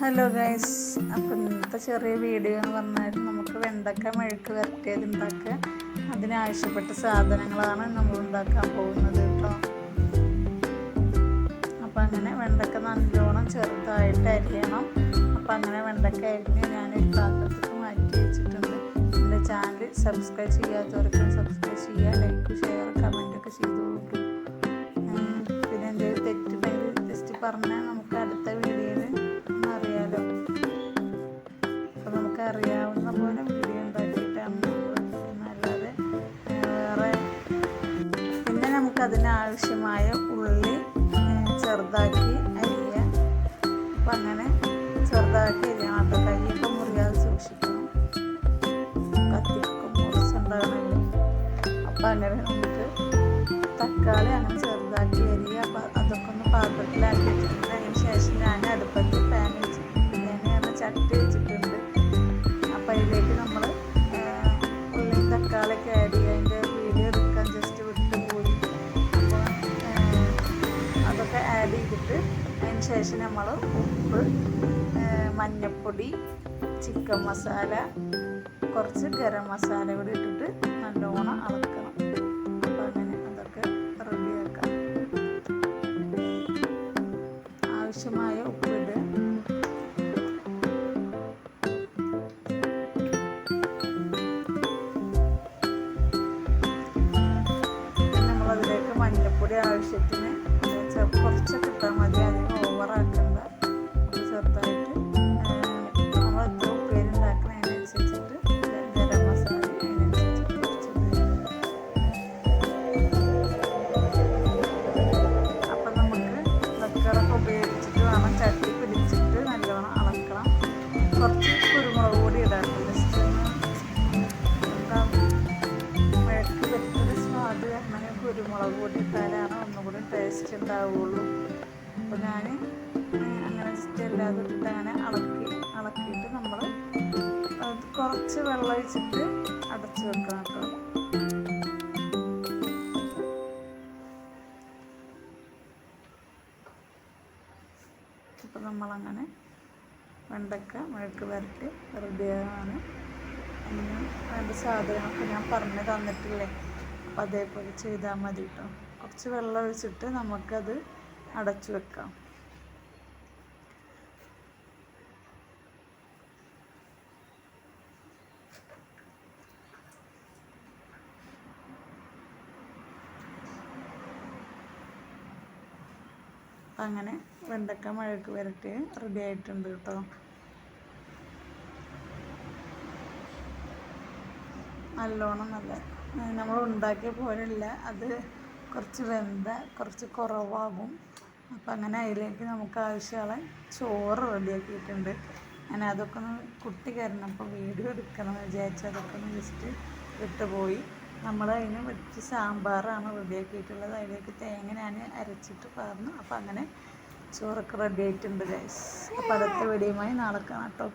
Hello guys, അപ്പം ഇന്നത്തെ ചെറിയ വീഡിയോ എന്ന് പറഞ്ഞാൽ നമുക്ക് വെണ്ടക്ക മെഴുക്ക് വരട്ടിയത് ഉണ്ടാക്കുക. അതിനാവശ്യപ്പെട്ട സാധനങ്ങളാണ് നമ്മൾ ഉണ്ടാക്കാൻ പോകുന്നത് കേട്ടോ. അപ്പം അങ്ങനെ വെണ്ടക്ക നല്ലോണം ചെറുതായിട്ട് അരിയണം. അപ്പം അങ്ങനെ വെണ്ടക്ക അരിഞ്ഞ് ഞാനൊരു പാത്രത്തിൽ മാറ്റി വെച്ചിട്ടുണ്ട്. എൻ്റെ ചാനൽ സബ്സ്ക്രൈബ് ചെയ്യാത്തവർക്ക് സബ്സ്ക്രൈബ് ചെയ്യുക, ലൈക്ക്, ഷെയർ, കമൻറ്റൊക്കെ ചെയ്തു കൊടുക്കും. പിന്നെ എന്തെങ്കിലും തെറ്റുണ്ടെങ്കിൽ ജസ്റ്റ് പറഞ്ഞാൽ നമുക്ക് അടുത്ത വീഡിയോയിൽ അറിയാലോ. അപ്പോൾ നമുക്ക് അറിയാവുന്ന പോലെ വീഡിയോ ഉണ്ടാക്കിയിട്ടാണ് നല്ലത്. വേറെ പിന്നെ നമുക്കതിനാവശ്യമായ ഉള്ളി ചെറുതാക്കി അരിയുക. അപ്പം അങ്ങനെ ചെറുതാക്കി അരിയണം കേട്ടോ. കൈയൊക്കെ മുറിയാതെ സൂക്ഷിക്കണം, കത്തിക്കൊക്കെ മുറിച്ചുണ്ടാകണമല്ലോ. അപ്പം അങ്ങനെ നമുക്ക് തക്കാളി അങ്ങനെ ചെറുതാക്കി അരിയുക. അപ്പം അതൊക്കെ ഒന്ന് പാത്രത്തിലാക്കി വെച്ചിട്ടുണ്ട്. അതിന് ശേഷം ഞാൻ അടുപ്പത്ത് പാൻ വെച്ചിട്ടുണ്ട്, ചട്ടി വെച്ചിട്ടുണ്ട്. അപ്പം അതിലേക്ക് നമ്മൾ ഉള്ളിയും തക്കാളിയൊക്കെ ആഡ് ചെയ്യുക. അതിൻ്റെ വീഡിയോ എടുക്കാൻ ജസ്റ്റ് വിട്ടുപോയി. അപ്പോൾ അതൊക്കെ ആഡ് ചെയ്തിട്ട് അതിന് ശേഷം നമ്മൾ ഉപ്പ്, മഞ്ഞൾപ്പൊടി, ചിക്കൻ മസാല, കുറച്ച് ഗരം മസാല കൂടി ഇട്ടിട്ട് നല്ലോണം അളക്കണം. അപ്പോൾ അങ്ങനെ അതൊക്കെ റെഡിയാക്കാം. ആവശ്യമായ ഉപ്പിടുക. നമ്മളതിലേക്ക് മഞ്ഞൾപ്പൊടി ആവശ്യത്തിന് കുറച്ചൊക്കെ ഇട്ടാൽ മതി, അധികം ഓവറാക്കണ്ട. അപ്പോൾ ചെറുതായിട്ട് നമ്മൾ എത്ര ഉപ്പേരി ഉണ്ടാക്കുന്നതിനനുസരിച്ചിട്ട് ഗരം മസാല അതിനനുസരിച്ചിട്ട് കുറച്ചിട്ട്. അപ്പം നമുക്ക് വെക്കറൊക്കെ ഉപയോഗിച്ചിട്ട് വേണം, ചട്ടി പിടിച്ചിട്ട് നല്ലോണം അളക്കണം. കുറച്ച് കുരുമുളക് പൊടി ഇടാം. ജസ്റ്റ് എന്താ മെഴുക്ക് വെച്ചൊരു സ്വാദ് അങ്ങനെ കുരുമുളക് പൊടി ഇട്ടാലാണ് ഒന്നുകൂടി ടേസ്റ്റ് ഉണ്ടാവുള്ളൂ. അപ്പോൾ ഞാൻ അങ്ങനെ ജസ്റ്റ് എല്ലാതും ഇട്ടിട്ട് അങ്ങനെ ഇളക്കിയിട്ട് നമ്മൾ കുറച്ച് വെള്ളം ഒഴിച്ചിട്ട് അടച്ച് വെക്കണം കേട്ടോ. അപ്പോൾ നമ്മളങ്ങനെ വെണ്ടക്ക മെഴുക്ക് വരട്ടി റെഡിയാണ്. അങ്ങനെ വേണ്ട സാധനങ്ങളൊക്കെ ഞാൻ പറഞ്ഞു തന്നിട്ടില്ലേ, അപ്പോൾ അതേപോലെ ചെയ്താൽ മതി കേട്ടോ. കുറച്ച് വെള്ളം ഒഴിച്ചിട്ട് നമുക്കത് അടച്ചു വെക്കാം. അങ്ങനെ വെണ്ടക്ക മെഴുക്ക് വരട്ടി റെഡി ആയിട്ടുണ്ട് കേട്ടോ. നല്ലോണം നല്ല നമ്മൾ ഉണ്ടാക്കിയ പോലെയല്ല, അത് കുറച്ച് കുറച്ച് കുറവാകും. അപ്പം അങ്ങനെ അതിലേക്ക് നമുക്ക് ആവശ്യമുള്ള ചോറ് റെഡിയാക്കിയിട്ടുണ്ട്. ഞാൻ അതൊക്കെ ഒന്ന് കുട്ടി കയറുന്നപ്പോൾ വീഡിയോ എടുക്കണമെന്ന് വിചാരിച്ചു, അതൊക്കെ ഒന്ന് ജസ്റ്റ് വിട്ടുപോയി. നമ്മൾ അതിന് വെച്ച് സാമ്പാറാണ് റെഡിയാക്കിയിട്ടുള്ളത്. അതിലേക്ക് തേങ്ങ ഞാൻ അരച്ചിട്ട് പറഞ്ഞു. അപ്പം അങ്ങനെ ചോറൊക്കെ റെഡി ആയിട്ടുണ്ട് ഗൈസ്. അപ്പോൾ അടുത്ത വീഡിയോയുമായി നാളെ കാണാം കേട്ടോ.